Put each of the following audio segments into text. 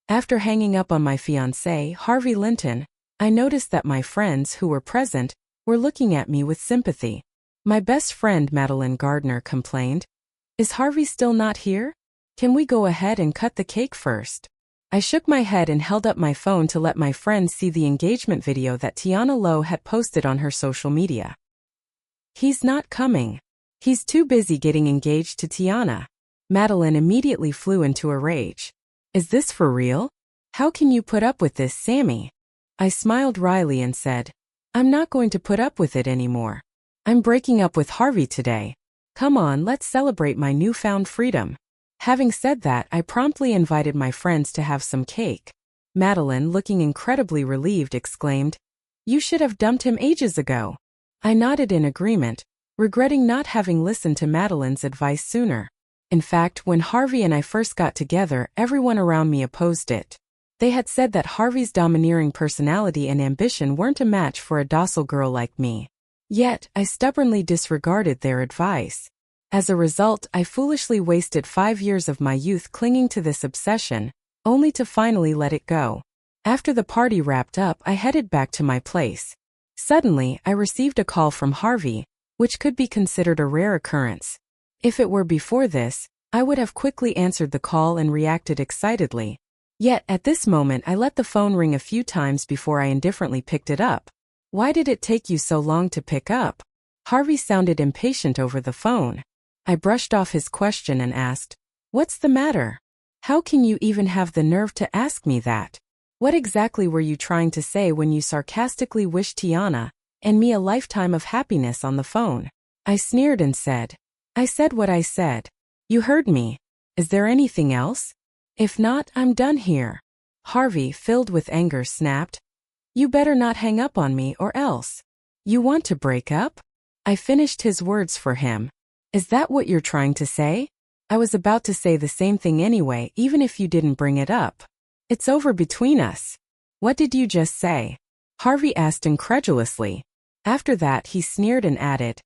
After hanging up on my fiancé, Harvey Linton, I noticed that my friends who were present were looking at me with sympathy. My best friend Madeline Gardner complained, "Is Harvey still not here? Can we go ahead and cut the cake first?" I shook my head and held up my phone to let my friends see the engagement video that Tiana Lowe had posted on her social media. "He's not coming. He's too busy getting engaged to Tiana." Madeline immediately flew into a rage. "Is this for real? How can you put up with this, Sammy?" I smiled wryly and said, "I'm not going to put up with it anymore. I'm breaking up with Harvey today. Come on, let's celebrate my newfound freedom." Having said that, I promptly invited my friends to have some cake. Madeline, looking incredibly relieved, exclaimed, "You should have dumped him ages ago." I nodded in agreement, regretting not having listened to Madeline's advice sooner. In fact, when Harvey and I first got together, everyone around me opposed it. They had said that Harvey's domineering personality and ambition weren't a match for a docile girl like me. Yet, I stubbornly disregarded their advice. As a result, I foolishly wasted 5 years of my youth clinging to this obsession, only to finally let it go. After the party wrapped up, I headed back to my place. Suddenly, I received a call from Harvey, which could be considered a rare occurrence. If it were before this, I would have quickly answered the call and reacted excitedly. Yet, at this moment, I let the phone ring a few times before I indifferently picked it up. "Why did it take you so long to pick up?" Harvey sounded impatient over the phone. I brushed off his question and asked, "What's the matter? How can you even have the nerve to ask me that? What exactly were you trying to say when you sarcastically wished Tiana and me a lifetime of happiness on the phone?" I sneered and said, "I said what I said. You heard me. Is there anything else? If not, I'm done here." Harvey, filled with anger, snapped, "You better not hang up on me or else. You want to break up?" I finished his words for him. "Is that what you're trying to say?" I was about to say the same thing anyway, even if you didn't bring it up. "It's over between us." "What did you just say?" Harvey asked incredulously. After that, he sneered and added,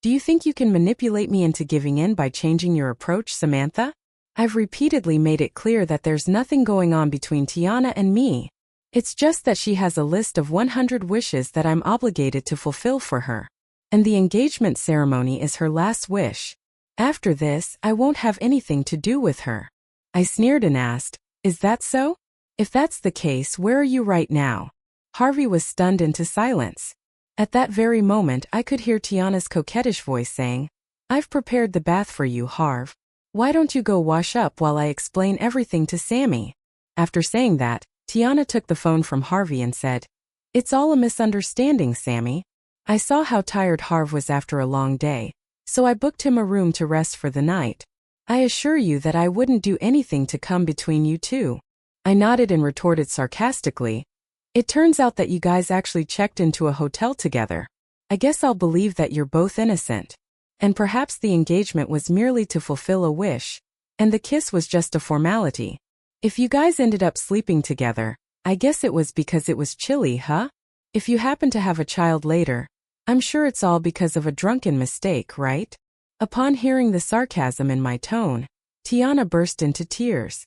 "Do you think you can manipulate me into giving in by changing your approach, Samantha? I've repeatedly made it clear that there's nothing going on between Tiana and me. It's just that she has a list of 100 wishes that I'm obligated to fulfill for her. And the engagement ceremony is her last wish. After this, I won't have anything to do with her." I sneered and asked, "Is that so? If that's the case, where are you right now?" Harvey was stunned into silence. At that very moment, I could hear Tiana's coquettish voice saying, "I've prepared the bath for you, Harv. Why don't you go wash up while I explain everything to Sammy?" After saying that, Tiana took the phone from Harvey and said, "It's all a misunderstanding, Sammy. I saw how tired Harv was after a long day, so I booked him a room to rest for the night. I assure you that I wouldn't do anything to come between you two." I nodded and retorted sarcastically, "It turns out that you guys actually checked into a hotel together. I guess I'll believe that you're both innocent. And perhaps the engagement was merely to fulfill a wish, and the kiss was just a formality. If you guys ended up sleeping together, I guess it was because it was chilly, huh? If you happen to have a child later, I'm sure it's all because of a drunken mistake, right?" Upon hearing the sarcasm in my tone, Tiana burst into tears.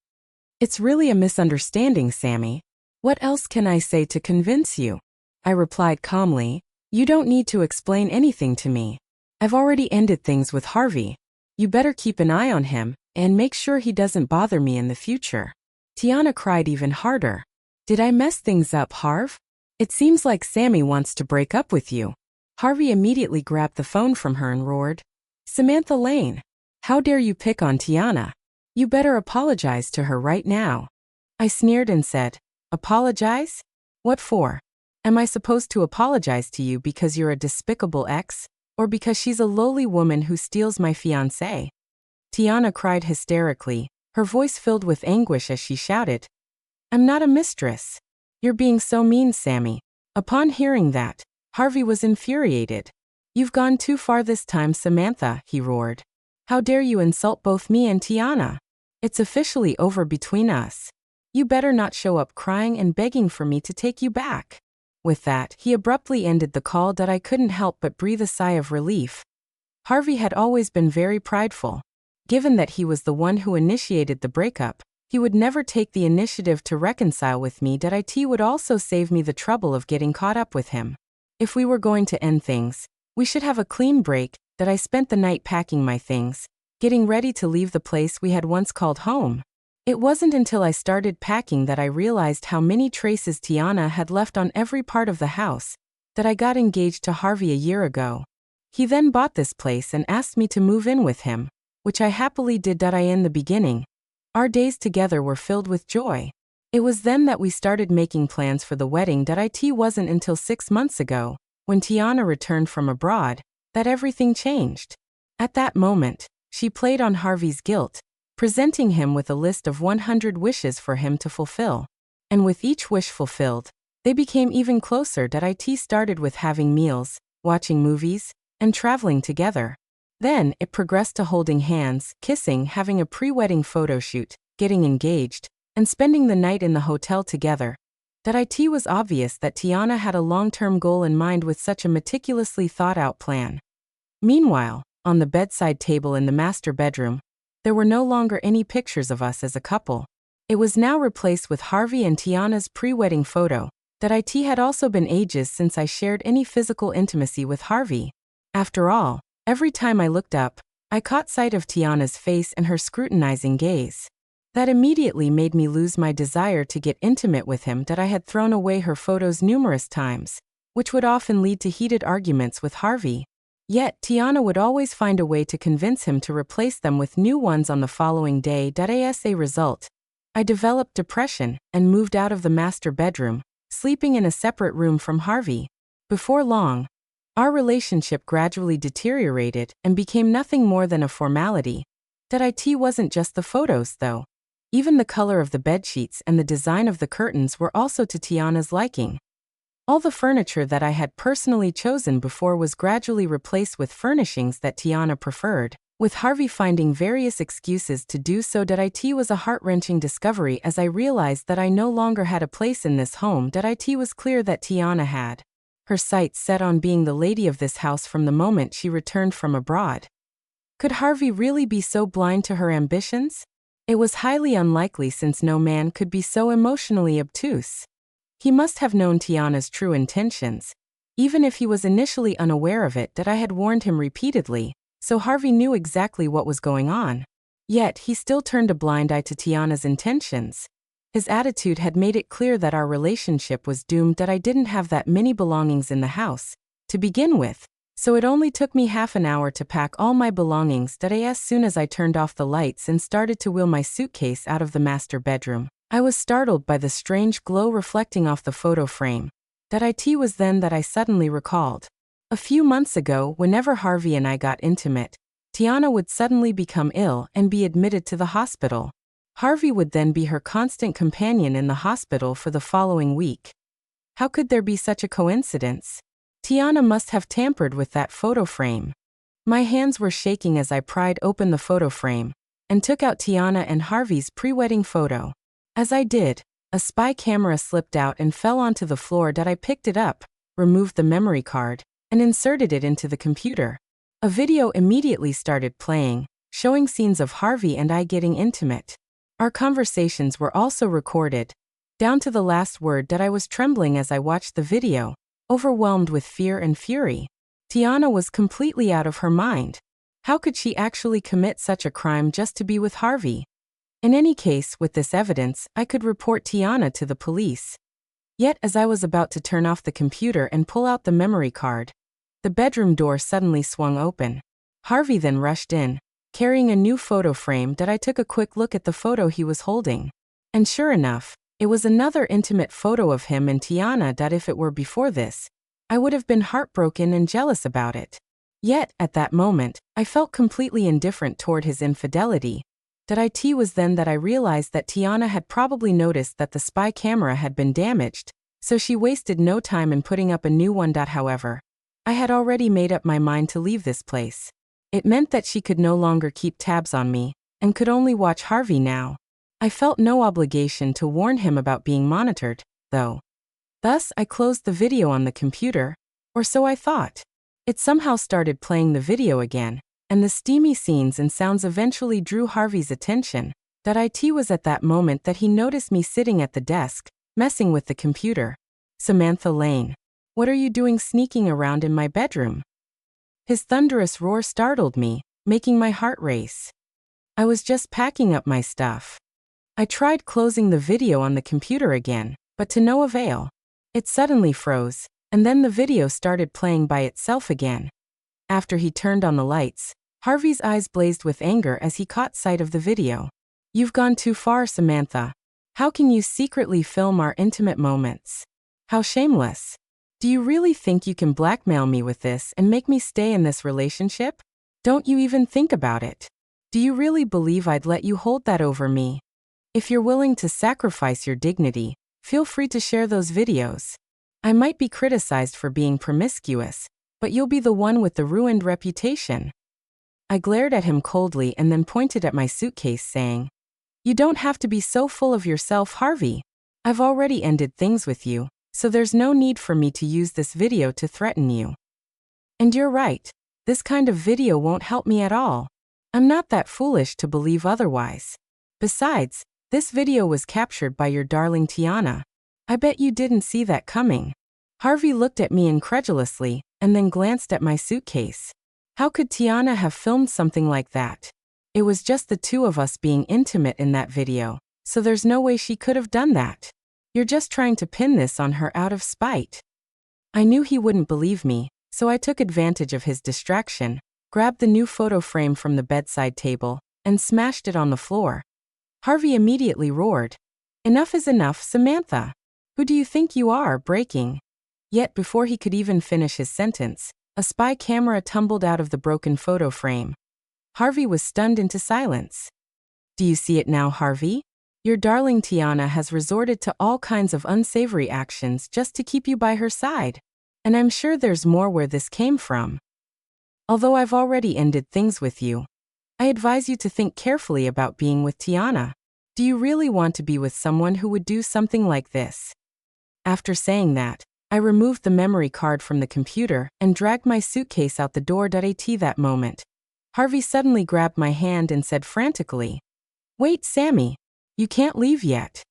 "It's really a misunderstanding, Sammy. What else can I say to convince you?" I replied calmly, "You don't need to explain anything to me. I've already ended things with Harvey. You better keep an eye on him, and make sure he doesn't bother me in the future." Tiana cried even harder. "Did I mess things up, Harv? It seems like Sammy wants to break up with you." Harvey immediately grabbed the phone from her and roared, "Samantha Lane, how dare you pick on Tiana? You better apologize to her right now." I sneered and said, "Apologize? What for? Am I supposed to apologize to you because you're a despicable ex, or because she's a lowly woman who steals my fiancé?" Tiana cried hysterically, her voice filled with anguish as she shouted, "I'm not a mistress. You're being so mean, Sammy." Upon hearing that, Harvey was infuriated. "You've gone too far this time, Samantha," he roared. "How dare you insult both me and Tiana? It's officially over between us. You better not show up crying and begging for me to take you back." With that, he abruptly ended the call that I couldn't help but breathe a sigh of relief. Harvey had always been very prideful. Given that he was the one who initiated the breakup, He would never take the initiative to reconcile with me. It would also save me the trouble of getting caught up with him. If we were going to end things, we should have a clean break. That I spent the night packing my things, getting ready to leave the place we had once called home. It wasn't until I started packing that I realized how many traces Tiana had left on every part of the house, that I got engaged to Harvey a year ago. He then bought this place and asked me to move in with him, which I happily did. In the beginning, our days together were filled with joy. It was then that we started making plans for the wedding. It wasn't until 6 months ago, when Tiana returned from abroad, that everything changed. At that moment, she played on Harvey's guilt, presenting him with a list of 100 wishes for him to fulfill. And with each wish fulfilled, they became even closer. It started with having meals, watching movies, and traveling together. Then, it progressed to holding hands, kissing, having a pre-wedding photo shoot, getting engaged, and spending the night in the hotel together. It was obvious that Tiana had a long-term goal in mind with such a meticulously thought-out plan. Meanwhile, on the bedside table in the master bedroom, there were no longer any pictures of us as a couple. It was now replaced with Harvey and Tiana's pre-wedding photo. It had also been ages since I shared any physical intimacy with Harvey. After all, every time I looked up, I caught sight of Tiana's face and her scrutinizing gaze. That immediately made me lose my desire to get intimate with him. I had thrown away her photos numerous times, which would often lead to heated arguments with Harvey. Yet, Tiana would always find a way to convince him to replace them with new ones on the following day. As a result, I developed depression and moved out of the master bedroom, sleeping in a separate room from Harvey. Before long, our relationship gradually deteriorated and became nothing more than a formality. It wasn't just the photos, though. Even the color of the bedsheets and the design of the curtains were also to Tiana's liking. All the furniture that I had personally chosen before was gradually replaced with furnishings that Tiana preferred, with Harvey finding various excuses to do so. It was a heart-wrenching discovery as I realized that I no longer had a place in this home. It was clear that Tiana had her sights set on being the lady of this house from the moment she returned from abroad. Could Harvey really be so blind to her ambitions? It was highly unlikely, since no man could be so emotionally obtuse. He must have known Tiana's true intentions, even if he was initially unaware of it. I had warned him repeatedly, so Harvey knew exactly what was going on. Yet, he still turned a blind eye to Tiana's intentions. His attitude had made it clear that our relationship was doomed. I didn't have that many belongings in the house, to begin with, so it only took me half an hour to pack all my belongings. As soon as I turned off the lights and started to wheel my suitcase out of the master bedroom, I was startled by the strange glow reflecting off the photo frame. It was then that I suddenly recalled. A few months ago, whenever Harvey and I got intimate, Tiana would suddenly become ill and be admitted to the hospital. Harvey would then be her constant companion in the hospital for the following week. How could there be such a coincidence? Tiana must have tampered with that photo frame. My hands were shaking as I pried open the photo frame and took out Tiana and Harvey's pre-wedding photo. As I did, a spy camera slipped out and fell onto the floor. I picked it up, removed the memory card, and inserted it into the computer. A video immediately started playing, showing scenes of Harvey and I getting intimate. Our conversations were also recorded, down to the last word. I was trembling as I watched the video, overwhelmed with fear and fury. Tiana was completely out of her mind. How could she actually commit such a crime just to be with Harvey? In any case, with this evidence, I could report Tiana to the police. Yet, as I was about to turn off the computer and pull out the memory card, the bedroom door suddenly swung open. Harvey then rushed in, carrying a new photo frame. I took a quick look at the photo he was holding. And sure enough, it was another intimate photo of him and Tiana. If it were before this, I would have been heartbroken and jealous about it. Yet, at that moment, I felt completely indifferent toward his infidelity. It was then that I realized that Tiana had probably noticed that the spy camera had been damaged, so she wasted no time in putting up a new one. However, I had already made up my mind to leave this place. It meant that she could no longer keep tabs on me, and could only watch Harvey now. I felt no obligation to warn him about being monitored, though. Thus, I closed the video on the computer, or so I thought. It somehow started playing the video again, and the steamy scenes and sounds eventually drew Harvey's attention. It was at that moment that he noticed me sitting at the desk, messing with the computer. Samantha Lane. What are you doing sneaking around in my bedroom? His thunderous roar startled me, making my heart race. I was just packing up my stuff. I tried closing the video on the computer again, but to no avail. It suddenly froze, and then the video started playing by itself again. After he turned on the lights, Harvey's eyes blazed with anger as he caught sight of the video. You've gone too far, Samantha. How can you secretly film our intimate moments? How shameless. Do you really think you can blackmail me with this and make me stay in this relationship? Don't you even think about it. Do you really believe I'd let you hold that over me? If you're willing to sacrifice your dignity, feel free to share those videos. I might be criticized for being promiscuous, but you'll be the one with the ruined reputation. I glared at him coldly and then pointed at my suitcase, saying, You don't have to be so full of yourself, Harvey. I've already ended things with you, so there's no need for me to use this video to threaten you. And you're right, this kind of video won't help me at all. I'm not that foolish to believe otherwise. Besides, this video was captured by your darling Tiana. I bet you didn't see that coming. Harvey looked at me incredulously, and then glanced at my suitcase. How could Tiana have filmed something like that? It was just the two of us being intimate in that video, so there's no way she could have done that. You're just trying to pin this on her out of spite. I knew he wouldn't believe me, so I took advantage of his distraction, grabbed the new photo frame from the bedside table, and smashed it on the floor. Harvey immediately roared, Enough is enough, Samantha. Who do you think you are, breaking? Yet before he could even finish his sentence, a spy camera tumbled out of the broken photo frame. Harvey was stunned into silence. Do you see it now, Harvey? Your darling Tiana has resorted to all kinds of unsavory actions just to keep you by her side. And I'm sure there's more where this came from. Although I've already ended things with you, I advise you to think carefully about being with Tiana. Do you really want to be with someone who would do something like this? After saying that, I removed the memory card from the computer and dragged my suitcase out the door. At that moment, Harvey suddenly grabbed my hand and said frantically, Wait, Sammy. You can't leave yet.